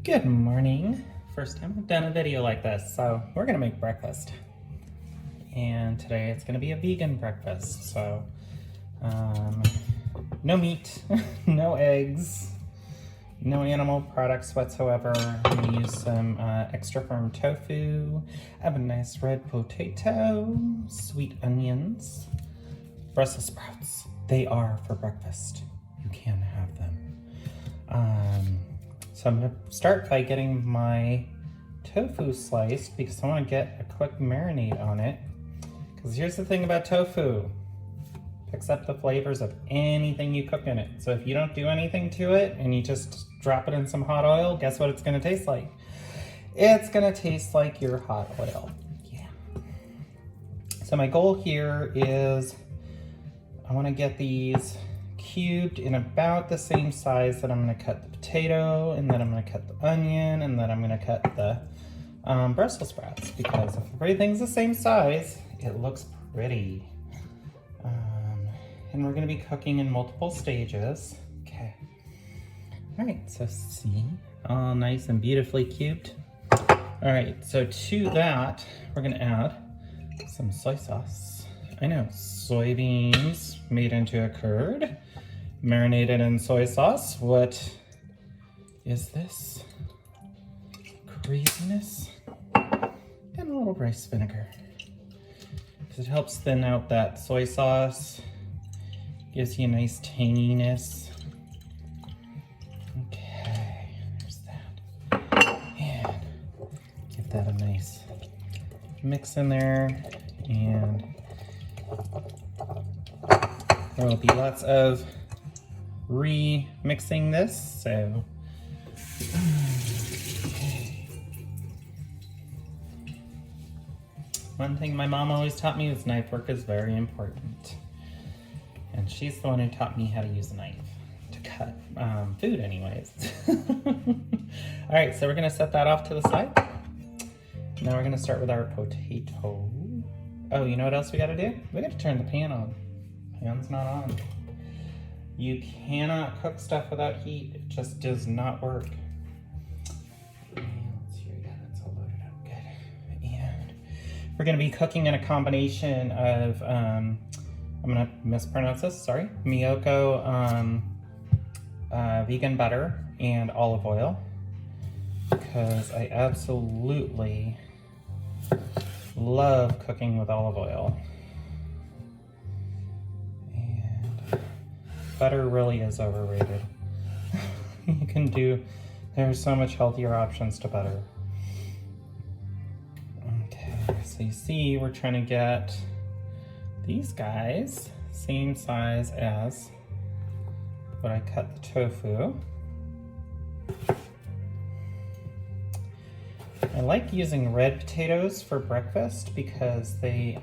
Good morning. First time I've done a video like this, so we're gonna make breakfast. And today it's gonna be a vegan breakfast, so no meat, no eggs, no animal products whatsoever. I'm gonna use some extra firm tofu. I have a nice red potato, sweet onions, Brussels sprouts. They are for breakfast. You can have them. So I'm gonna start by getting my tofu sliced because I wanna get a quick marinade on it. Because here's the thing about tofu. Picks up the flavors of anything you cook in it. So if you don't do anything to it and you just drop it in some hot oil, guess what it's gonna taste like? It's gonna taste like your hot oil. Yeah. So my goal here is I wanna get these cubed in about the same size that I'm gonna cut the potato, and then I'm gonna cut the onion, and then I'm gonna cut the Brussels sprouts, because if everything's the same size, it looks pretty. And we're gonna be cooking in multiple stages. Okay. All right, so see, all nice and beautifully cubed. All right, so to that, we're gonna add some soy sauce. I know, soybeans made into a curd, marinated in soy sauce. What is this? Craziness. And a little rice vinegar. Because it helps thin out that soy sauce. Gives you a nice tanginess. Okay, there's that. And give that a nice mix in there. And there will be lots of remixing this, so one thing my mom always taught me was knife work is very important, and she's the one who taught me how to use a knife to cut food anyways. All right, so we're gonna set that off to the side. Now we're gonna start with our potato. Oh, you know what else we gotta do? We gotta turn the pan on. Pan's not on. You cannot cook stuff without heat. It just does not work. And let's see, yeah, that's all loaded up good. And we're gonna be cooking in a combination of, I'm gonna mispronounce this, sorry, Miyoko vegan butter and olive oil, because I absolutely love cooking with olive oil. Butter really is overrated. There's so much healthier options to butter. Okay, so you see we're trying to get these guys same size as what I cut the tofu. I like using red potatoes for breakfast because they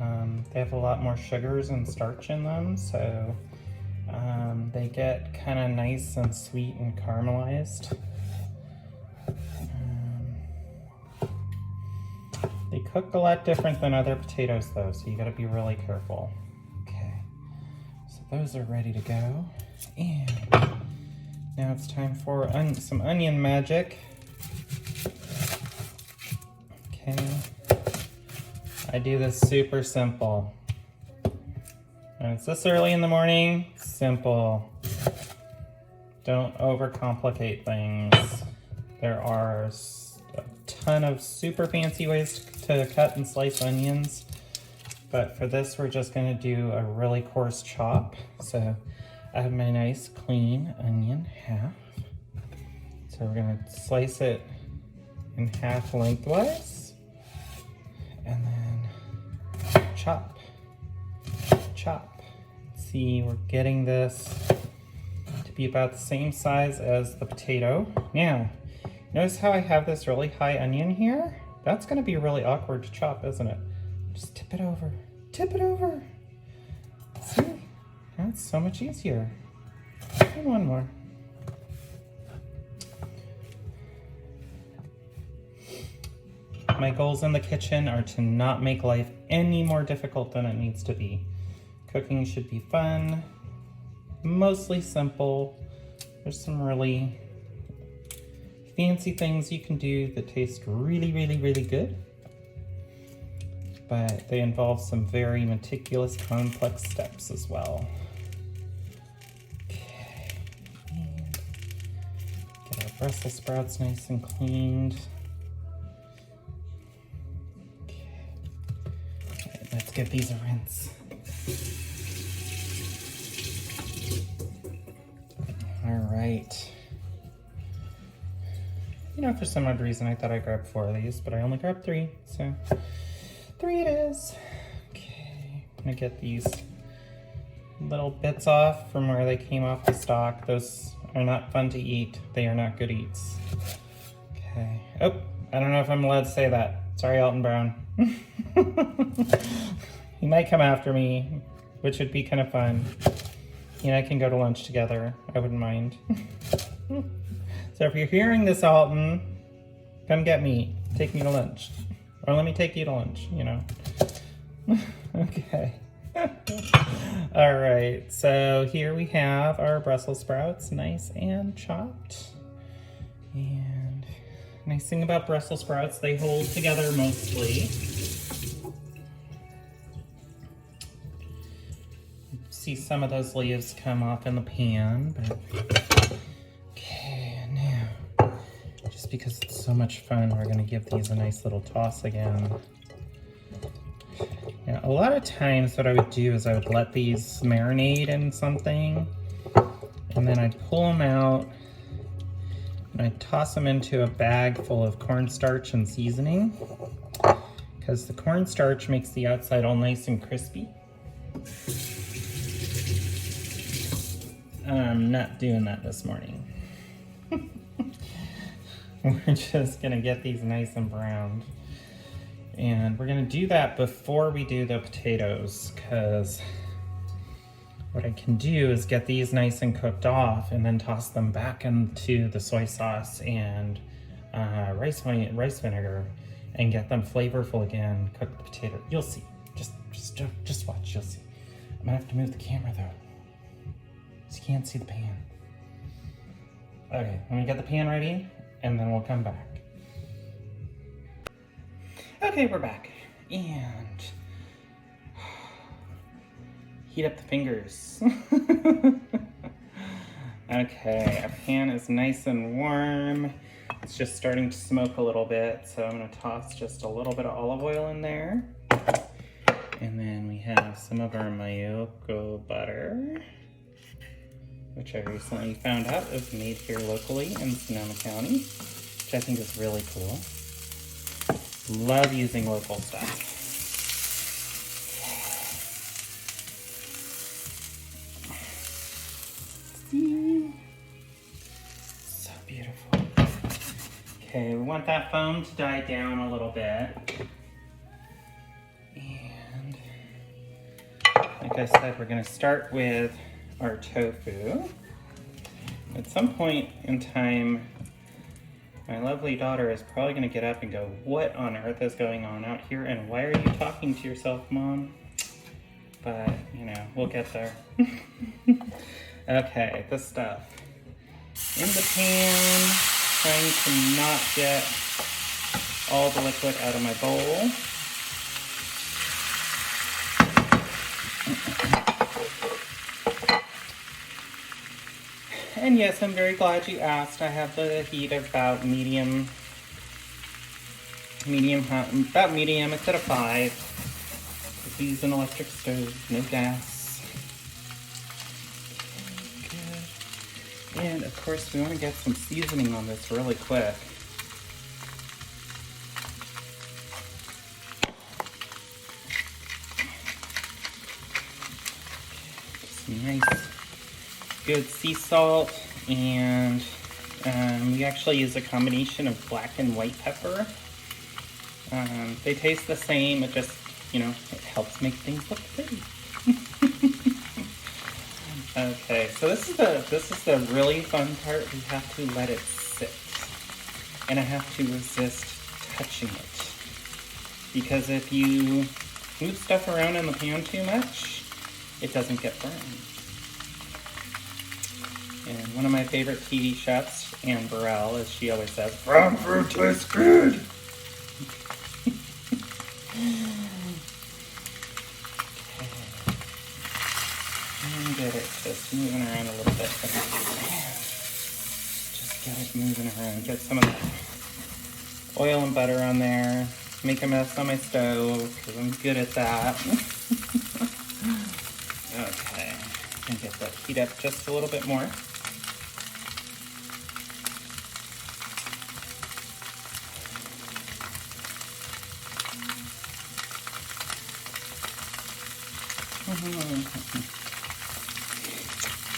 have a lot more sugars and starch in them, so they get kind of nice and sweet and caramelized. They cook a lot different than other potatoes though, so you gotta be really careful. Okay, so those are ready to go. And now it's time for some onion magic. Okay, I do this super simple. And it's this early in the morning, simple. Don't overcomplicate things. There are a ton of super fancy ways to cut and slice onions, but for this we're just gonna do a really coarse chop. So I have my nice clean onion half. So we're gonna slice it in half lengthwise, and then chop, chop. See, we're getting this to be about the same size as the potato. Now, notice how I have this really high onion here? That's gonna be really awkward to chop, isn't it? Just tip it over, tip it over. See, that's so much easier. And one more. My goals in the kitchen are to not make life any more difficult than it needs to be. Cooking should be fun, mostly simple. There's some really fancy things you can do that taste really, really, really good, but they involve some very meticulous, complex steps as well. Okay, and get our Brussels sprouts nice and cleaned. Okay, all right, let's give these a rinse. All right. You know, for some odd reason, I thought I grabbed 4 of these, but I only grabbed 3, so 3 it is. Okay, I'm gonna get these little bits off from where they came off the stalk. Those are not fun to eat. They are not good eats. Okay. Oh, I don't know if I'm allowed to say that. Sorry, Alton Brown. He might come after me, which would be kind of fun. He and I can go to lunch together. I wouldn't mind. So if you're hearing this, Alton, come get me. Take me to lunch. Or let me take you to lunch, you know. Okay. All right, so here we have our Brussels sprouts, nice and chopped. And nice thing about Brussels sprouts, they hold together mostly. See some of those leaves come off in the pan, but because it's so much fun, we're gonna give these a nice little toss again. Now, a lot of times what I would do is I would let these marinate in something, and then I'd pull them out, and I'd toss them into a bag full of cornstarch and seasoning, because the cornstarch makes the outside all nice and crispy. I'm not doing that this morning. We're just gonna get these nice and browned. And we're gonna do that before we do the potatoes, because what I can do is get these nice and cooked off and then toss them back into the soy sauce and rice vinegar and get them flavorful again, cook the potato. You'll see, just watch, you'll see. I'm gonna have to move the camera though, so you can't see the pan. Okay, let me get the pan ready, and then we'll come back. Okay, we're back. And heat up the fingers. Okay, our pan is nice and warm. It's just starting to smoke a little bit, so I'm gonna toss just a little bit of olive oil in there. And then we have some of our Mayoko butter, which I recently found out is made here locally in Sonoma County, which I think is really cool. Love using local stuff. See? So beautiful. Okay, we want that foam to die down a little bit. And like I said, we're gonna start with our tofu. At some point in time, my lovely daughter is probably gonna get up and go, what on earth is going on out here, and why are you talking to yourself, Mom? But, you know, we'll get there. Okay, this stuff in the pan, trying to not get all the liquid out of my bowl. And yes, I'm very glad you asked. I have the heat of about medium hot, about medium. It's at a 5. Use an electric stove, no gas. Okay, good. And of course, we want to get some seasoning on this really quick. Some nice, good sea salt, and we actually use a combination of black and white pepper. They taste the same, it just, you know, it helps make things look pretty. Okay, so this is the really fun part. We have to let it sit, and I have to resist touching it, because if you move stuff around in the pan too much, it doesn't get burned. And one of my favorite TV chefs Anne Burrell, as she always says, brown fruit tastes good. And get it just moving around a little bit. Just get it moving around. Get some of the oil and butter on there. Make a mess on my stove, because I'm good at that. Okay, and get that heat up just a little bit more.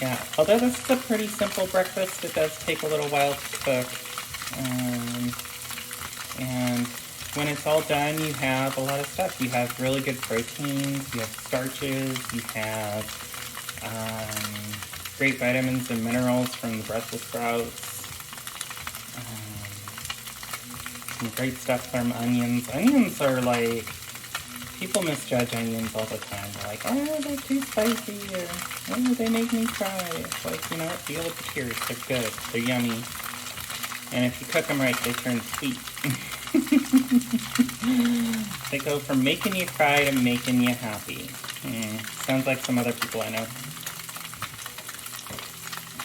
Yeah, although this is a pretty simple breakfast, it does take a little while to cook. And when it's all done, you have a lot of stuff. You have really good proteins, you have starches, you have great vitamins and minerals from the Brussels sprouts. Some great stuff from onions. Onions are like, people misjudge onions all the time. They're like, oh, they're too spicy, or oh, they make me cry. It's like, you know what, deal with the tears. They're good, they're yummy. And if you cook them right, they turn sweet. They go from making you cry to making you happy. Sounds like some other people I know.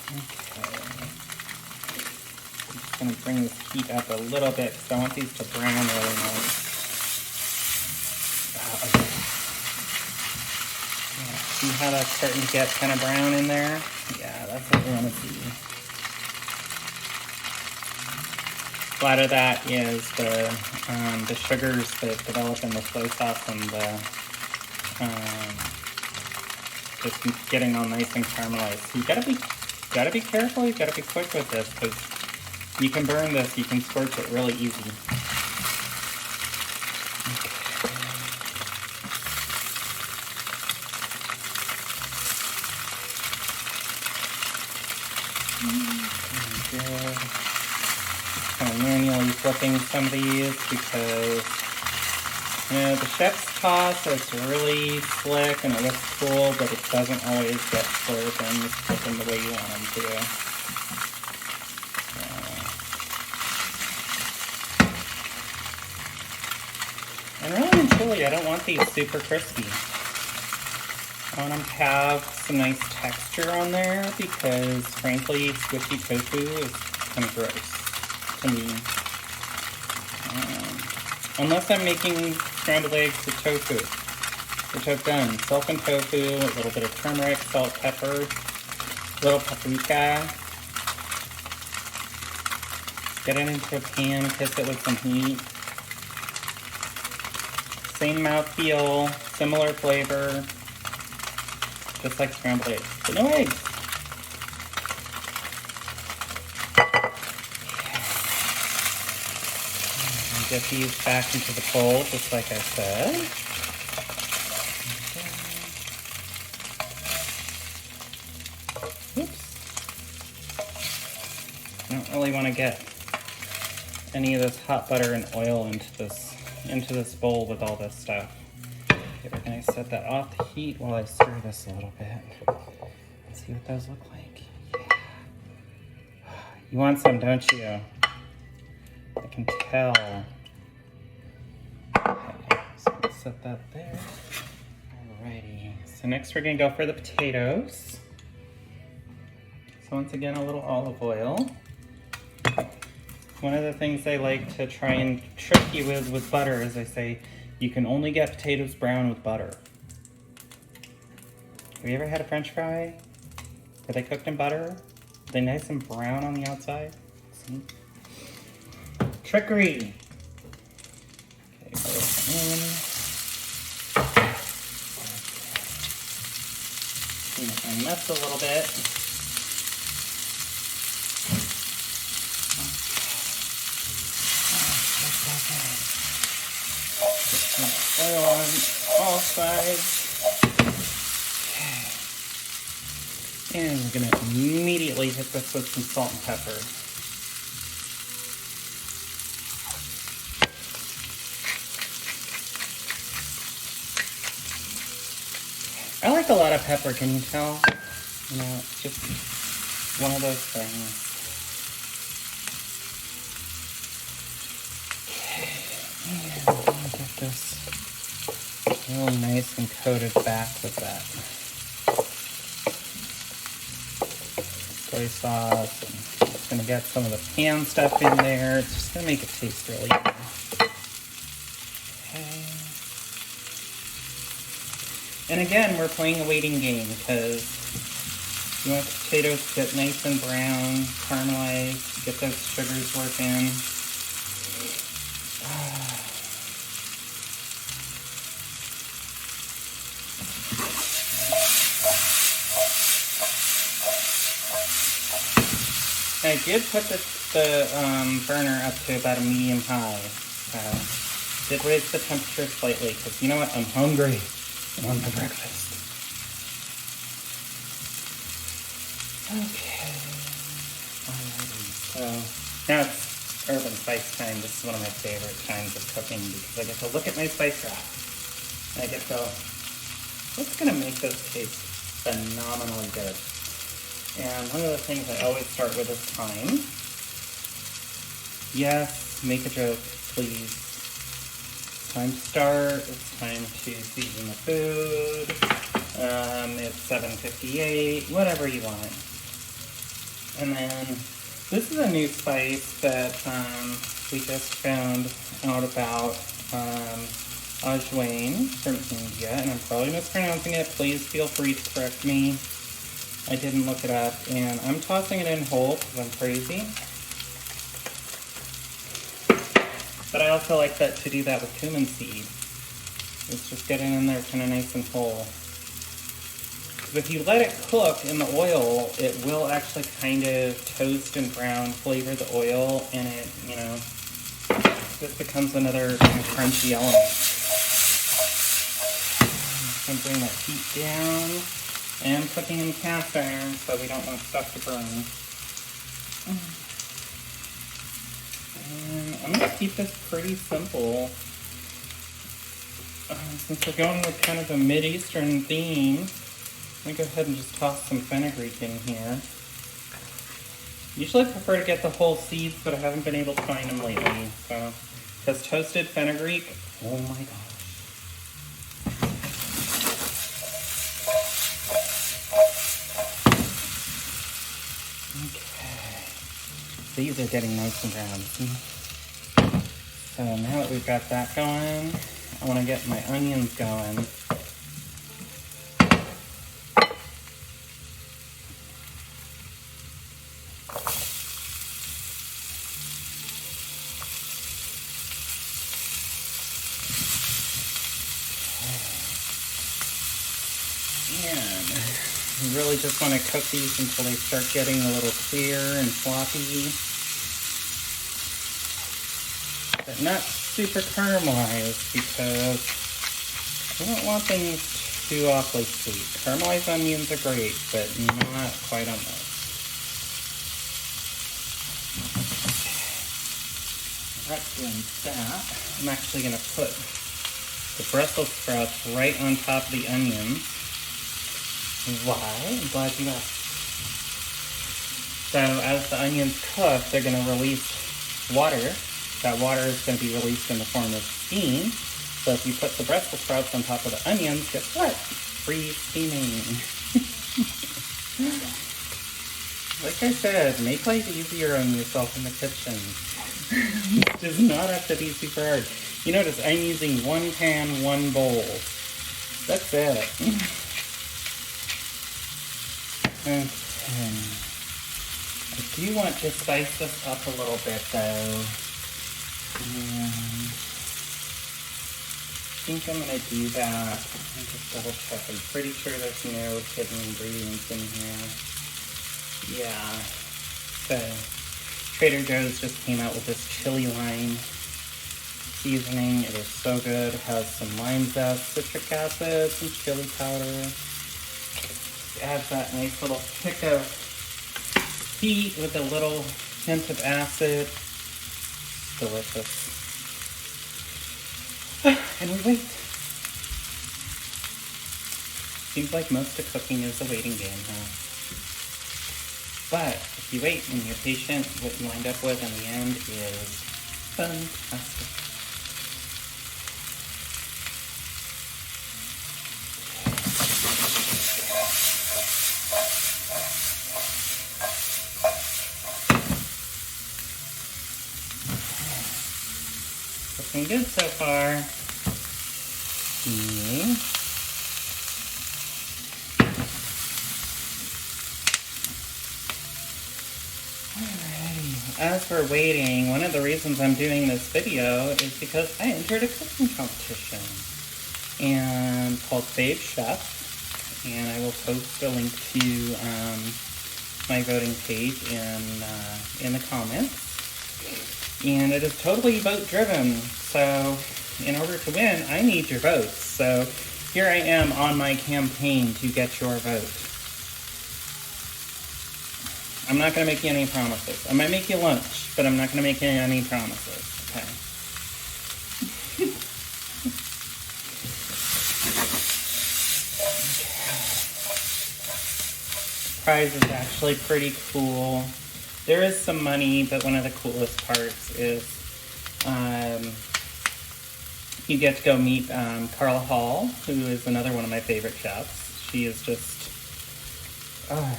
I'm just going to bring this heat up a little bit because I want these to brown really nice. Okay. Yeah, see how that's starting to get kind of brown in there? Yeah, that's what we want to see. A lot of that is the sugars that develop in the soy sauce and the just getting all nice and caramelized. So you gotta be careful. You gotta be quick with this because you can burn this. You can scorch it really easy. Good. Kind of manually flipping some of these because, you know, the chef's toss is really slick and it looks cool, but it doesn't always get slurped and flipping the way you want them to. And really and truly, I don't want these super crispy. I want them to have some nice texture on there because, frankly, squishy tofu is kind of gross to me. Unless I'm making scrambled eggs with tofu, which I've done. Salt and tofu, a little bit of turmeric, salt, pepper, a little paprika. Get it into a pan, kiss it with some heat. Same mouthfeel, similar flavor, just like scrambled eggs, but no eggs. And get these back into the bowl, just like I said. Oops. I don't really want to get any of this hot butter and oil into this bowl with all this stuff. Okay, we're gonna set that off the heat while I stir this a little bit. Let's see what those look like. Yeah. You want some, don't you? I can tell. Okay, so let's set that there. Alrighty. So next we're gonna go for the potatoes. So once again, a little olive oil. One of the things I like to try and trick you with butter is I say, you can only get potatoes brown with butter. Have you ever had a French fry? Are they cooked in butter? Are they nice and brown on the outside? See? Trickery! Okay, put it in. And mess a little bit. Oil on all sides. Okay. And we're going to immediately hit this with some salt and pepper. I like a lot of pepper, can you tell? You know, it's just one of those things. this really nice and coated back with that soy sauce. And just gonna get some of the pan stuff in there. It's just gonna make it taste really good. Okay. And again, we're playing a waiting game because you want the potatoes to get nice and brown, caramelized, get those sugars working. I did put the burner up to about a medium high. Did raise the temperature slightly because you know what? I'm hungry. I want my breakfast. Okay. Alrighty. So now it's herb and spice time. This is one of my favorite kinds of cooking because I get to look at my spice rack. And I get to go, what's going to make this taste phenomenally good? And one of the things I always start with is time. Yes, make a joke, please. It's time to start. It's time to season the food. It's 7:58, whatever you want. And then this is a new spice that we just found out about, ajwain from India, and I'm probably mispronouncing it. Please feel free to correct me. I didn't look it up, and I'm tossing it in whole because I'm crazy. But I also like that to do that with cumin seed. It's just getting in there kind of nice and whole. Because if you let it cook in the oil, it will actually kind of toast and brown flavor the oil, and it, you know, just becomes another kind of crunchy element. I'm going to bring that heat down. And cooking in cast iron so we don't want stuff to burn. And I'm going to keep this pretty simple. Since we're going with kind of a Mid-Eastern theme, I'm going to go ahead and just toss some fenugreek in here. Usually I prefer to get the whole seeds, but I haven't been able to find them lately. So, because toasted fenugreek, oh my gosh. These are getting nice and brown. So now that we've got that going, I want to get my onions going. And you really just want to cook these until they start getting a little clear and floppy. But not super caramelized because I don't want things too awfully sweet. Caramelized onions are great, but not quite on those. That's doing that. I'm actually going to put the Brussels sprouts right on top of the onions. Why? I'm glad you asked. So as the onions cook, they're going to release water. That water is going to be released in the form of steam. So if you put the Brussels sprouts on top of the onions, guess what? Free steaming. Like I said, make life easier on yourself in the kitchen. It does not have to be super hard. You notice I'm using one pan, one bowl. That's it. Okay. I do want to spice this up a little bit though. And I think I'm going to do that. I'll just double check. I'm pretty sure there's no hidden ingredients in here. Yeah. So, Trader Joe's just came out with this chili lime seasoning. It is so good. It has some lime zest, citric acid, some chili powder. It adds that nice little kick of heat with a little hint of acid. Delicious. And we wait. Seems like most of cooking is a waiting game, huh? But if you wait and you're patient, what you wind up with in the end is fantastic. looking good so far. Okay. Alrighty. As we're waiting, one of the reasons I'm doing this video is because I entered a cooking competition and called Babe Chef. And I will post a link to my voting page in the comments. And it is totally vote driven. So in order to win, I need your votes. So here I am on my campaign to get your vote. I'm not going to make you any promises. I might make you lunch, but I'm not going to make you any promises. Okay. Prize is actually pretty cool. There is some money, but one of the coolest parts is you get to go meet Carla Hall, who is another one of my favorite chefs. She is just,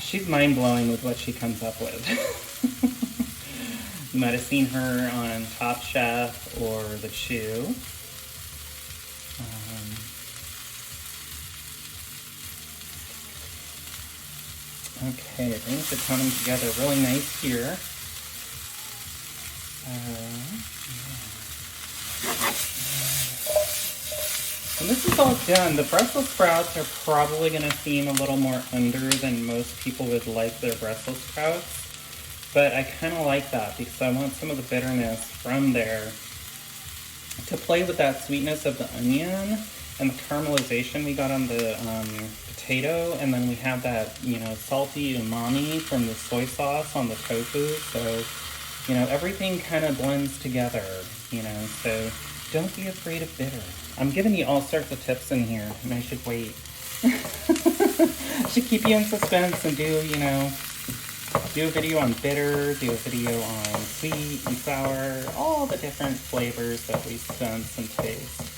she's mind-blowing with what she comes up with. You might have seen her on Top Chef or The Chew. Okay, things are coming together really nice here. When this is all done, the Brussels sprouts are probably going to seem a little more under than most people would like their Brussels sprouts. But I kind of like that because I want some of the bitterness from there to play with that sweetness of the onion and the caramelization we got on the potato, and then we have that, you know, salty umami from the soy sauce on the tofu. So, you know, everything kind of blends together, you know, so don't be afraid of bitter. I'm giving you all sorts of tips in here, and I should wait. I should keep you in suspense and do, you know, do a video on bitter, do a video on sweet and sour, all the different flavors that we sense and taste.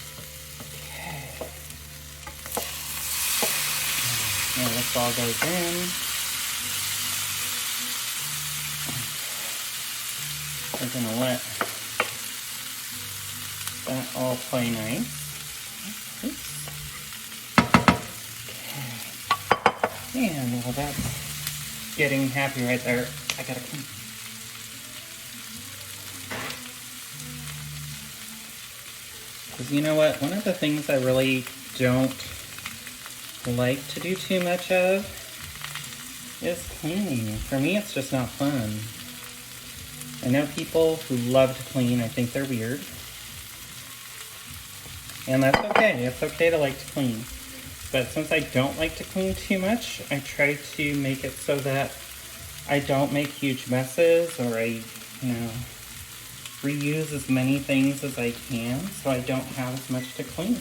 Now this all goes in. We're gonna let that all play nice. Oops. Okay. And while that's getting happy right there, I gotta clean. Because you know what? One of the things I really don't like to do too much of is cleaning. For me, it's just not fun. I know people who love to clean. I think they're weird. And that's okay. It's okay to like to clean. But since I don't like to clean too much, I try to make it so that I don't make huge messes, or I, you know, reuse as many things as I can so I don't have as much to clean.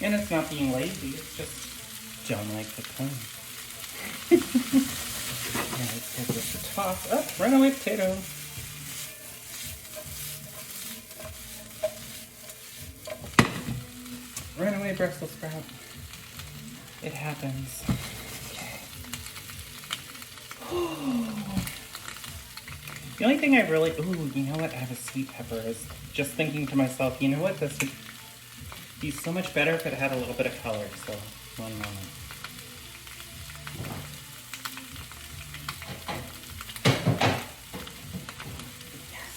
And it's not being lazy, it's just don't like to clean. Now let's get this toss up. Runaway potato. Runaway Brussels sprout. It happens. Okay. The only thing I really, ooh, you know what? I have a sweet pepper. Is just thinking to myself, you know what? This would be so much better if it had a little bit of color. So, one moment. Yes.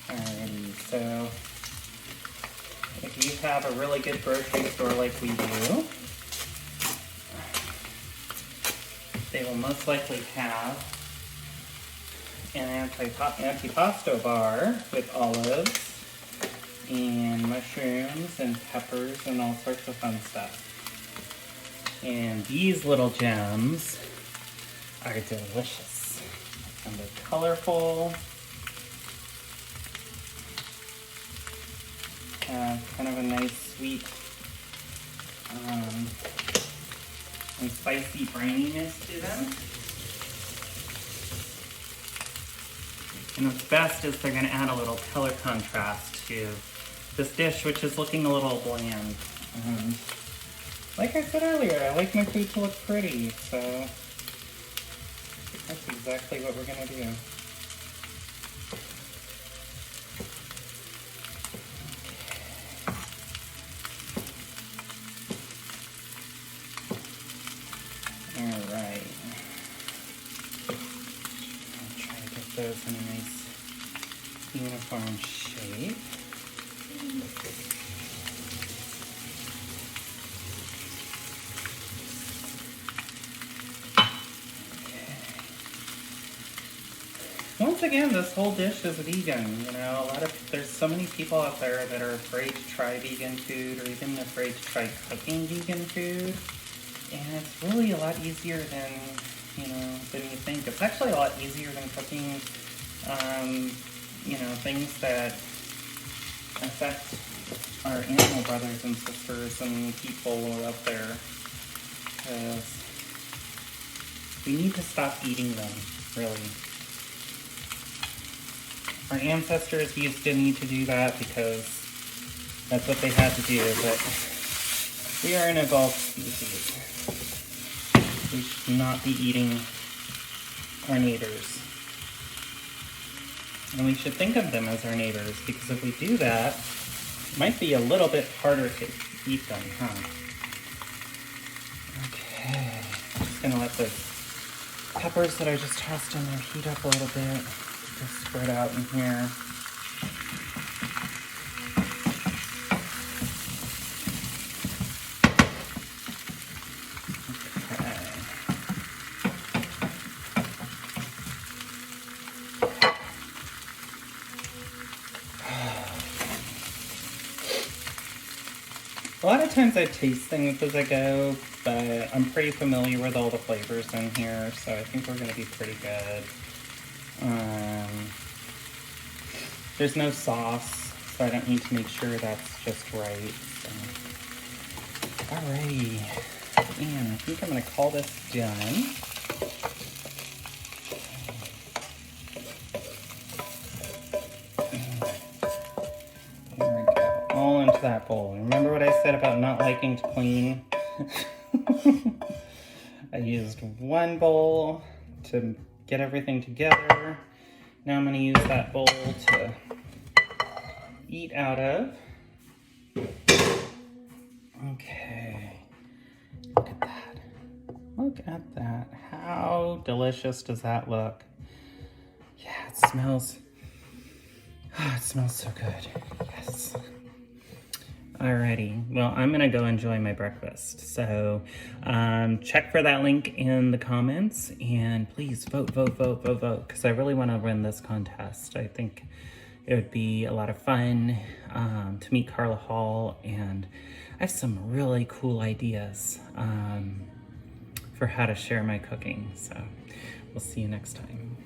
Alrighty, so if you have a really good grocery store like we do, they will most likely have an antipasto bar with olives and mushrooms and peppers and all sorts of fun stuff. And these little gems are delicious. And they're colorful. Kind of a nice sweet and spicy brininess to them. And what's best is they're going to add a little color contrast to this dish, which is looking a little bland. Like I said earlier, I like my food to look pretty, so That's exactly what we're gonna do. All right. I'll try to get those in a nice uniform shape. Once again, this whole dish is vegan. You know, there's so many people out there that are afraid to try vegan food or even afraid to try cooking vegan food. And it's really a lot easier than, than you think. It's actually a lot easier than cooking, things that affect our animal brothers and sisters and people out there. Because we need to stop eating them, really. Our ancestors used to need to do that because that's what they had to do, but we are an evolved species. We should not be eating our neighbors. And we should think of them as our neighbors, because if we do that, it might be a little bit harder to eat them, huh? Okay, I'm just gonna let the peppers that I just tossed in there heat up a little bit. Just spread out in here. A lot of times I taste things as I go, but I'm pretty familiar with all the flavors in here, so I think we're going to be pretty good. There's no sauce, so I don't need to make sure that's just right. So. Alrighty, and I think I'm going to call this done. Into that bowl. Remember what I said about not liking to clean? I used one bowl to get everything together. Now I'm going to use that bowl to eat out of. Okay. Look at that. Look at that. How delicious does that look? Yeah, it smells. Oh, it smells so good. Yes. Alrighty, well, I'm gonna go enjoy my breakfast. So check for that link in the comments and please vote, because I really wanna win this contest. I think it would be a lot of fun to meet Carla Hall, and I have some really cool ideas for how to share my cooking. So we'll see you next time.